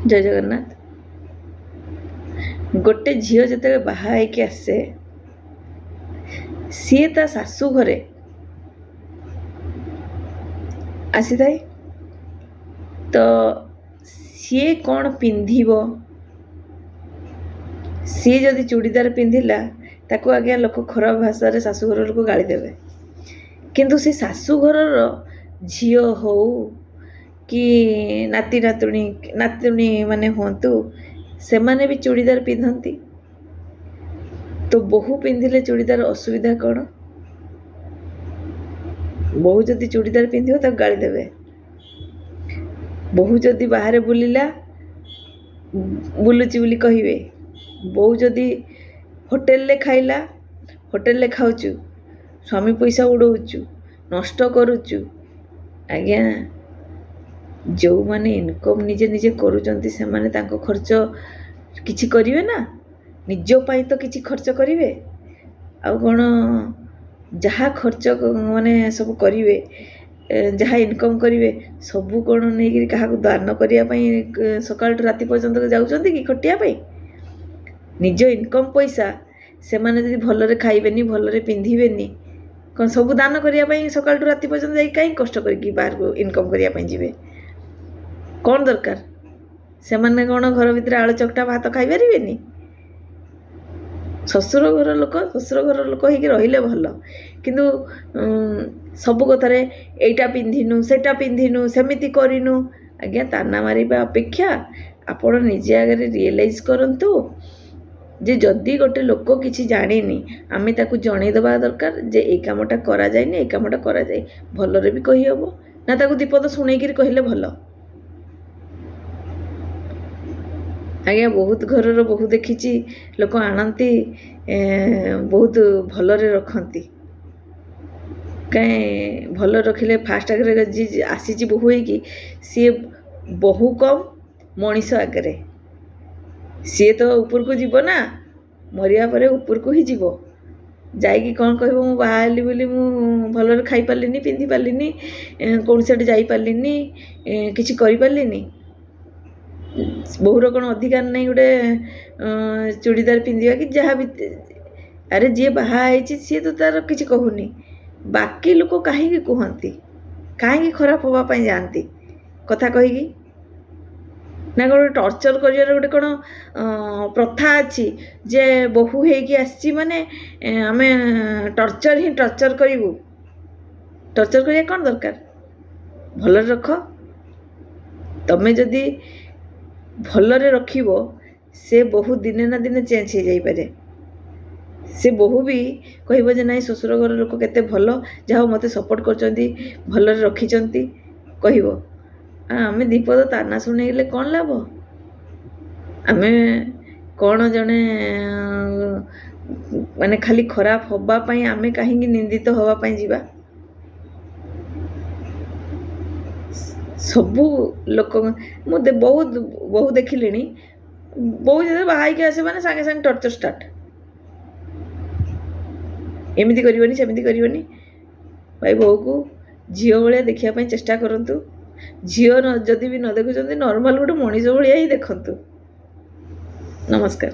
जय जगन्नाथ। गोटे झील जो बाहा होके आसे सी ता शाशु घरे आसी थाए तो सी कौन पिंधिब सी जदि चूड़ीदार पिंधिला ताको आज्ञा लोक खराब भाषा शाशुघर लोक गाली देवे किंतु से शाशुघर झील हो कि नाती नातुणी माने हुंतु से माने भी चूड़ीदार पिंधती तो बहु पिंधिले चूड़ीदार असुविधा कौन बहु जदि चूड़ीदार पिंधिव तो गाली देवे बहु जदि बाहर बुलिला बुलुची बोली कहिबे बहु जदि होटेल ले खाइला होटेल ले खाउचु स्वामी पैसा उड़ौचु नष्ट करुचु आज्ञा जो माने इनकम निजे निजे करूचंती से माने तांको खर्च किछि करिवे ना निज पाई तो किछि खर्च करिवे आ कोन जहा खर्च माने सब करिवे जहा इनकम करिवे सबु कोन नै कि काहा को दान करिया पई सकाळ राति पर्यंत जाउचंती कि खटिया पई निज इनकम पैसा से माने जदि भलरे खाइबेनी भलरे पिंधिबेनी कोन सब दान करिया पई सकाळ राति पर्यंत जाई काई कष्ट करी बाहर को इनकम करिया पई जिवे कौन दरकार से माने कौन घर भितर आलू चकटा भात खाई पारे शशुर घर लोक होइके रहिले भल किंतु सब कथारे एटा पिंधिनु सेटा पिंधिनु सेमिति करिनु आज्ञा ताना मारिबा अपेक्षा आपण निजे आगे रियलाइज करंतु जे जदि गोटे लोक किछि जानिनी आमे ताकू जणै दबा दरकार जे ए कामटा करा जायनी ए कामटा करा जाय भलरे भी कहि हबो ना ताकू दीपद सुनै कि कहिले भल आज्ञा बहुत घर बहु देखी लोक आणती बहुत भलरे रखती कहीं भल रखिले फास्ट आगे जी आसी बहु होगी सी बहु कम मनीष आगे सी तो ऊपर को जीव ना मरिया पर ऊपर को ही जीव जाइकी कौन कह बाहली बोली मु भलरे खाई पार्लिनी पिंधि पार्लिनी कौन साइड जाई पार्लिनी किछि करि पार्लिनी बहुर कौन अधिकार नहीं गोटे चूड़ीदार पिंधिया कि जहाँ भी अरे जी बाहा सी तो तार किसी कहूनी बाकी लोक कहीं कहती कहीं खराब हाँपाई जाती कथा कहीकि ना गोटे टर्चर कर गोटे कौन प्रथा अच्छी जे बहु होगी आसी माने आमे टर्चर ही टर्चर करूँ टर्चर करिया कौन दरकार भल रख तमें जदि भलरे रखिबो से बहु दिने ना दिने चेंज हो जाई पारे से बहु भी कहबो जे नाई ससुर घर लोक केते भल जाओ मते सपोर्ट करचंती भलरे रखिचंती कहबो आमे दीपद ताना सुनेले कौन लाभ आमे कौन जने माने खाली खराब होबा पई आमे काहे निंदित होबा पई जीवा सबू लोक मुझे बहुत बहु देखिले बहुत जब बाहर के आसे मैंने सागे सागे टर्चर स्टार्ट एमती करनी सेमती करनी भाई बहु को झील भाया देखापी चेष्टा करतु झील जदि भी न देखुं नॉर्मल गोटे मनीष भाया ही देखु। नमस्कार।